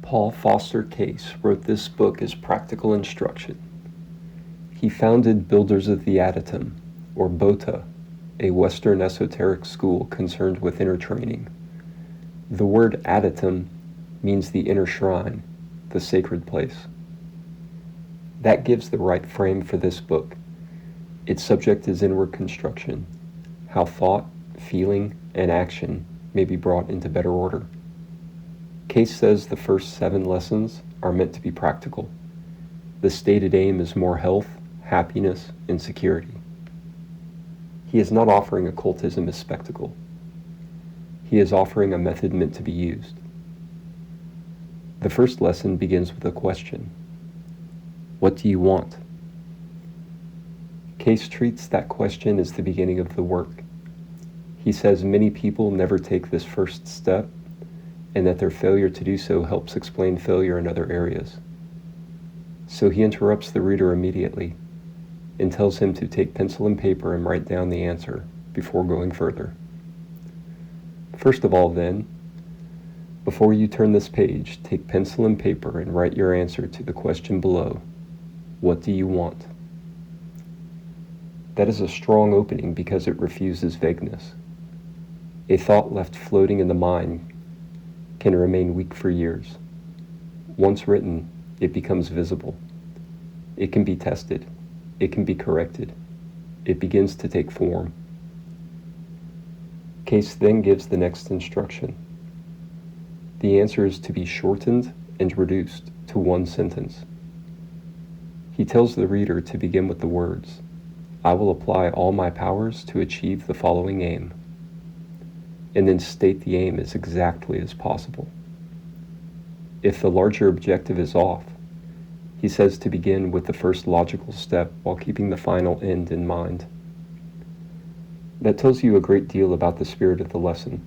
Paul Foster Case wrote this book as practical instruction. He founded Builders of the Adytum, or B.O.T.A, a Western esoteric school concerned with inner training. The word Adytum means the inner shrine, the sacred place. That gives the right frame for this book. Its subject is inward construction, how thought, feeling, and action may be brought into better order. Case says the first 7 lessons are meant to be practical. The stated aim is more health, happiness, and security. He is not offering occultism as spectacle. He is offering a method meant to be used. The first lesson begins with a question. What do you want? Case treats that question as the beginning of the work. He says many people never take this first step, and that their failure to do so helps explain failure in other areas. So he interrupts the reader immediately and tells him to take pencil and paper and write down the answer before going further. First of all, then, before you turn this page, take pencil and paper and write your answer to the question below. What do you want? That is a strong opening because it refuses vagueness. A thought left floating in the mind can remain weak for years. Once written, it becomes visible. It can be tested. It can be corrected. It begins to take form. Case then gives the next instruction. The answer is to be shortened and reduced to 1 sentence. He tells the reader to begin with the words, I will apply all my powers to achieve the following aim, and then state the aim as exactly as possible. If the larger objective is off, he says to begin with the first logical step while keeping the final end in mind. That tells you a great deal about the spirit of the lesson.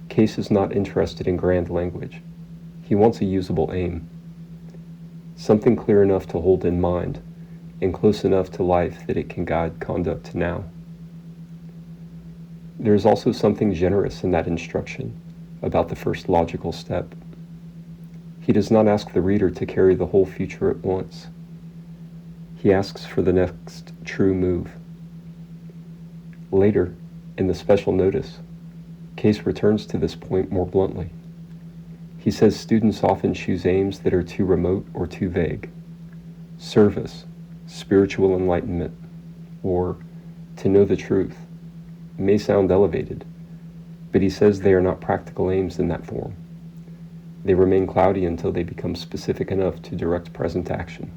Case is not interested in grand language. He wants a usable aim. Something clear enough to hold in mind, and close enough to life that it can guide conduct now. There is also something generous in that instruction about the first logical step. He does not ask the reader to carry the whole future at once. He asks for the next true move. Later, in the special notice, Case returns to this point more bluntly. He says students often choose aims that are too remote or too vague. Service, spiritual enlightenment, or to know the truth may sound elevated, but he says they are not practical aims in that form. They remain cloudy until they become specific enough to direct present action.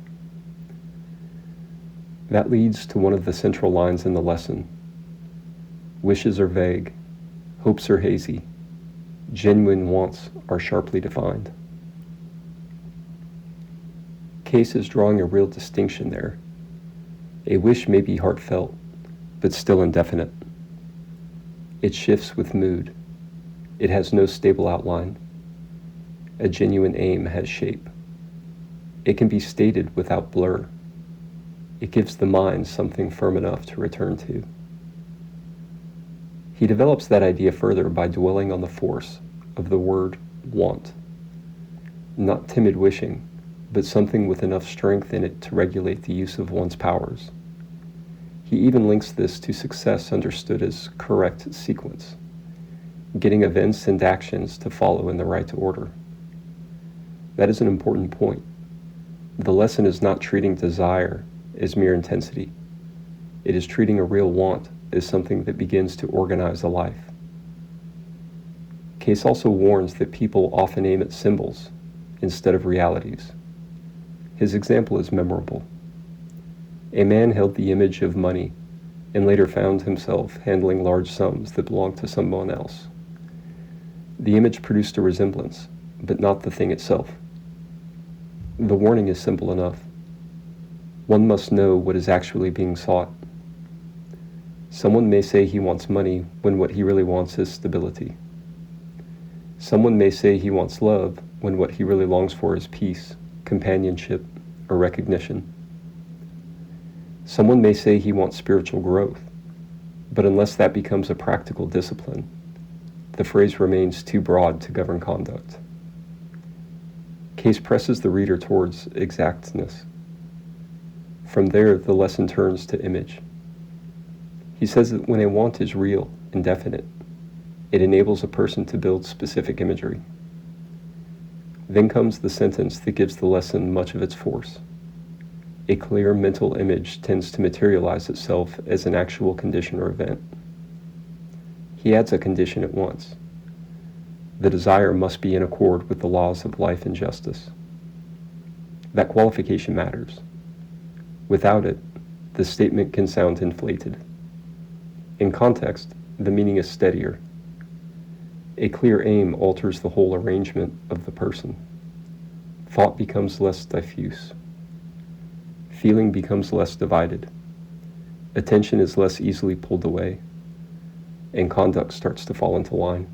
That leads to one of the central lines in the lesson. Wishes are vague, hopes are hazy, genuine wants are sharply defined. Case is drawing a real distinction there. A wish may be heartfelt, but still indefinite. It shifts with mood. It has no stable outline. A genuine aim has shape. It can be stated without blur. It gives the mind something firm enough to return to. He develops that idea further by dwelling on the force of the word want. Not timid wishing, but something with enough strength in it to regulate the use of one's powers. He even links this to success understood as correct sequence, getting events and actions to follow in the right order. That is an important point. The lesson is not treating desire as mere intensity. It is treating a real want as something that begins to organize a life. Case also warns that people often aim at symbols instead of realities. His example is memorable. A man held the image of money and later found himself handling large sums that belonged to someone else. The image produced a resemblance, but not the thing itself. The warning is simple enough. One must know what is actually being sought. Someone may say he wants money when what he really wants is stability. Someone may say he wants love when what he really longs for is peace, companionship, or recognition. Someone may say he wants spiritual growth, but unless that becomes a practical discipline, the phrase remains too broad to govern conduct. Case presses the reader towards exactness. From there, the lesson turns to image. He says that when a want is real and definite, it enables a person to build specific imagery. Then comes the sentence that gives the lesson much of its force. A clear mental image tends to materialize itself as an actual condition or event. He adds a condition at once. The desire must be in accord with the laws of life and justice. That qualification matters. Without it, the statement can sound inflated. In context, the meaning is steadier. A clear aim alters the whole arrangement of the person. Thought becomes less diffuse. Feeling becomes less divided. Attention is less easily pulled away, and conduct starts to fall into line.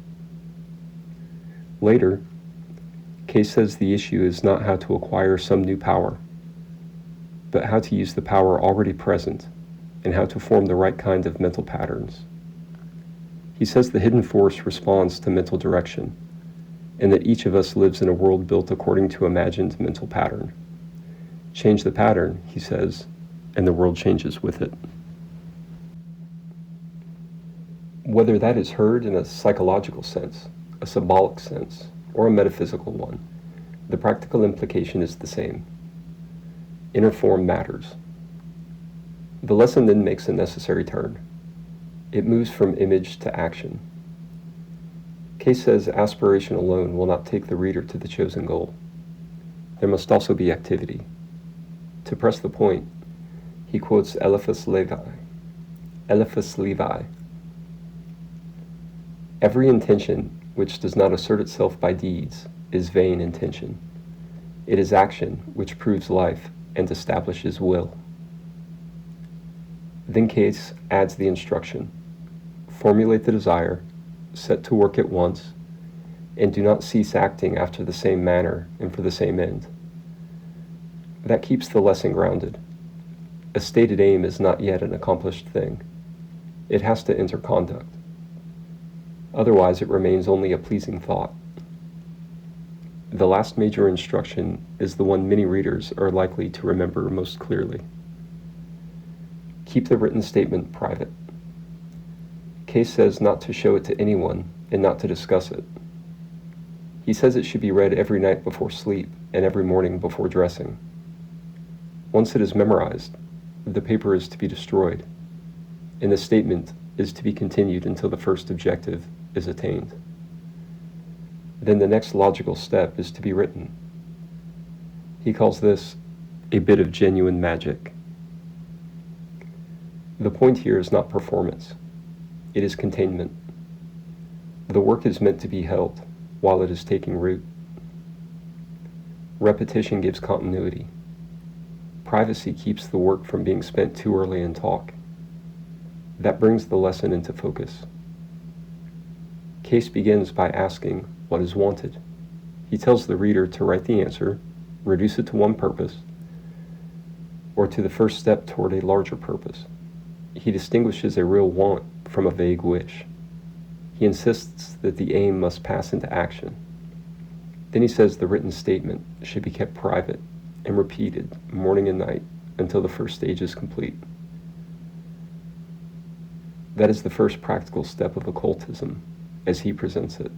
Later, Case says the issue is not how to acquire some new power, but how to use the power already present and how to form the right kind of mental patterns. He says the hidden force responds to mental direction, and that each of us lives in a world built according to imagined mental pattern. Change the pattern, he says, and the world changes with it. Whether that is heard in a psychological sense, a symbolic sense, or a metaphysical one, the practical implication is the same. Inner form matters. The lesson then makes a necessary turn. It moves from image to action. Case says aspiration alone will not take the reader to the chosen goal. There must also be activity. To press the point, he quotes Eliphas Levi. Every intention which does not assert itself by deeds is vain intention. It is action which proves life and establishes will. Then Case adds the instruction: formulate the desire, set to work at once, and do not cease acting after the same manner and for the same end. That keeps the lesson grounded. A stated aim is not yet an accomplished thing. It has to enter conduct. Otherwise, it remains only a pleasing thought. The last major instruction is the one many readers are likely to remember most clearly. Keep the written statement private. Case says not to show it to anyone and not to discuss it. He says it should be read every night before sleep and every morning before dressing. Once it is memorized, the paper is to be destroyed, and the statement is to be continued until the first objective is attained. Then the next logical step is to be written. He calls this a bit of genuine magic. The point here is not performance. It is containment. The work is meant to be held while it is taking root. Repetition gives continuity. Privacy keeps the work from being spent too early in talk. That brings the lesson into focus. Case begins by asking what is wanted. He tells the reader to write the answer, reduce it to one purpose, or to the first step toward a larger purpose. He distinguishes a real want from a vague wish. He insists that the aim must pass into action. Then he says the written statement should be kept private and repeated morning and night until the first stage is complete. That is the first practical step of occultism, as he presents it.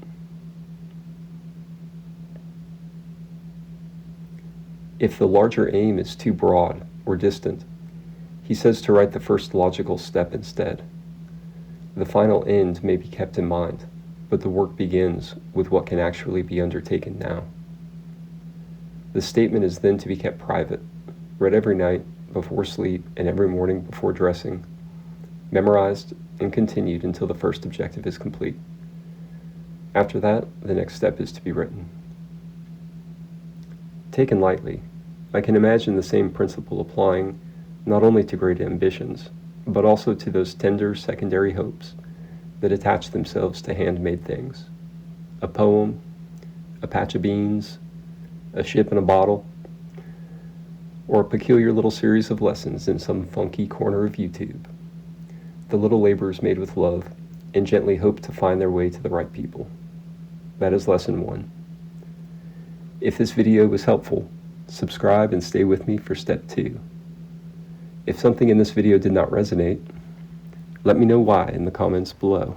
If the larger aim is too broad or distant, he says to write the first logical step instead. The final end may be kept in mind, but the work begins with what can actually be undertaken now. The statement is then to be kept private, read every night before sleep and every morning before dressing, memorized and continued until the first objective is complete. After that, the next step is to be written. Taken lightly, I can imagine the same principle applying not only to great ambitions, but also to those tender secondary hopes that attach themselves to handmade things. A poem, a patch of beans, a ship in a bottle, or a peculiar little series of lessons in some funky corner of YouTube. The little labors made with love and gently hope to find their way to the right people. That is lesson 1. If this video was helpful, subscribe and stay with me for step 2. If something in this video did not resonate, let me know why in the comments below.